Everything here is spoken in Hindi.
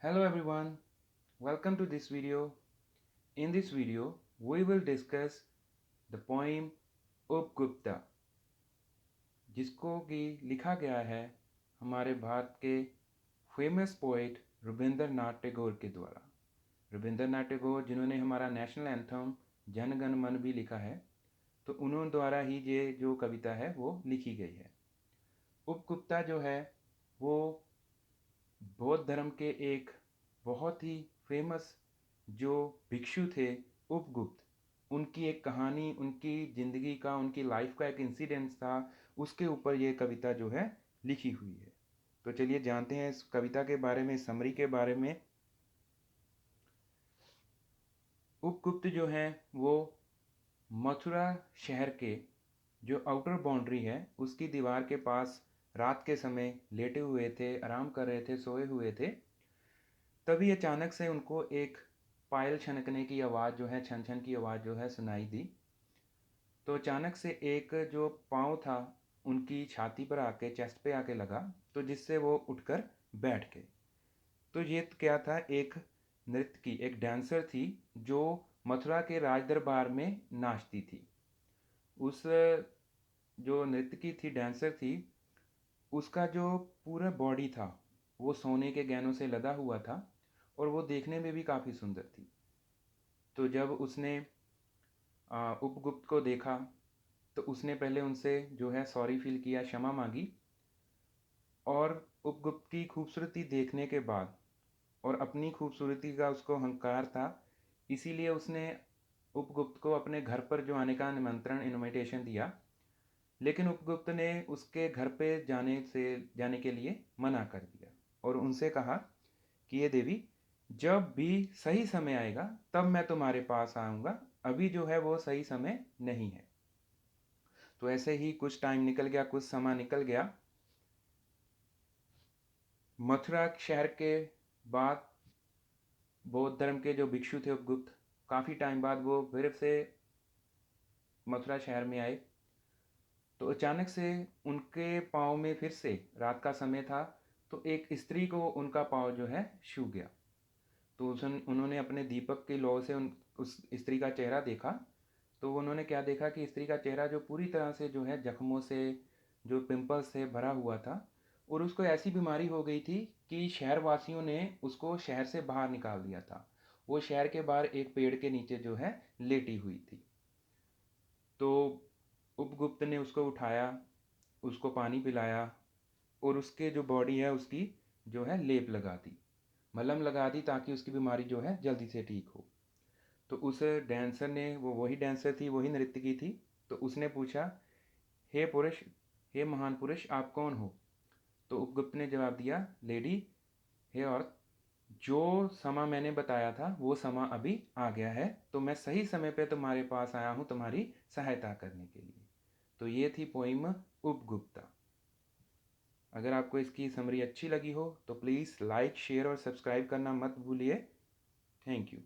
Hello everyone, welcome to this video. In this video, we will discuss the poem उपगुप्ता, जिसको कि लिखा गया है हमारे भारत के फेमस पोएट रविंद्रनाथ टैगोर के द्वारा। रविंद्रनाथ टैगोर जिन्होंने हमारा नेशनल एंथम जन गण मन भी लिखा है, तो उन्होंने द्वारा ही ये जो कविता है वो लिखी गई है। उपगुप्ता जो है वो बौद्ध धर्म के एक बहुत ही फेमस जो भिक्षु थे उपगुप्त, उनकी एक कहानी, उनकी ज़िंदगी का, उनकी लाइफ का एक इंसिडेंस था, उसके ऊपर ये कविता जो है लिखी हुई है। तो चलिए जानते हैं इस कविता के बारे में, समरी के बारे में। उपगुप्त जो हैं वो मथुरा शहर के जो आउटर बाउंड्री है उसकी दीवार के पास रात के समय लेटे हुए थे, आराम कर रहे थे, सोए हुए थे। तभी अचानक से उनको एक पायल छनकने की आवाज़ जो है, छन छन की आवाज़ जो है सुनाई दी। तो अचानक से एक जो पाँव था उनकी छाती पर आके, चेस्ट पे आके लगा, तो जिससे वो उठकर बैठ गए। तो ये क्या था, एक नृत्य की, एक डांसर थी जो मथुरा के राज दरबार में नाचती थी। उस जो नृत्य की थी, डांसर थी, उसका जो पूरा बॉडी था वो सोने के गहनों से लदा हुआ था और वो देखने में भी काफ़ी सुंदर थी। तो जब उसने उपगुप्त को देखा तो उसने पहले उनसे जो है सॉरी फील किया, क्षमा मांगी। और उपगुप्त की खूबसूरती देखने के बाद और अपनी खूबसूरती का उसको अहंकार था, इसीलिए उसने उपगुप्त को अपने घर पर जो आने का निमंत्रण, इनविटेशन दिया। लेकिन उपगुप्त ने उसके घर पे जाने के लिए मना कर दिया और उनसे कहा कि ये देवी, जब भी सही समय आएगा तब मैं तुम्हारे पास आऊँगा, अभी जो है वो सही समय नहीं है। तो ऐसे ही कुछ टाइम निकल गया, कुछ समय निकल गया। मथुरा शहर के बाद बौद्ध धर्म के जो भिक्षु थे उपगुप्त, काफ़ी टाइम बाद वो फिर से मथुरा शहर में आए। तो अचानक से उनके पाँव में फिर से, रात का समय था, तो एक स्त्री को उनका पाँव जो है छू गया। तो उन्होंने अपने दीपक की लौ से उस स्त्री का चेहरा देखा। तो उन्होंने क्या देखा कि स्त्री का चेहरा जो पूरी तरह से जो है जख्मों से, जो पिंपल्स से भरा हुआ था, और उसको ऐसी बीमारी हो गई थी कि शहर वासियों ने उसको शहर से बाहर निकाल दिया था। वो शहर के बाहर एक पेड़ के नीचे जो है लेटी हुई थी। तो उपगुप्त ने उसको उठाया, उसको पानी पिलाया और उसके जो बॉडी है उसकी जो है लेप लगा दी, मलहम लगा दी, ताकि उसकी बीमारी जो है जल्दी से ठीक हो। तो उस डांसर ने, वो वही डांसर थी, वही नृत्य की थी, तो उसने पूछा, हे पुरुष, हे महान पुरुष, आप कौन हो? तो उपगुप्त ने जवाब दिया, लेडी, हे औरत, जो समा मैंने बताया था वो समा अभी आ गया है, तो मैं सही समय पे तुम्हारे पास आया हूँ तुम्हारी सहायता करने के लिए। तो ये थी पोइम उपगुप्ता। अगर आपको इसकी समरी अच्छी लगी हो तो प्लीज़ लाइक, शेयर और सब्सक्राइब करना मत भूलिए। Thank you.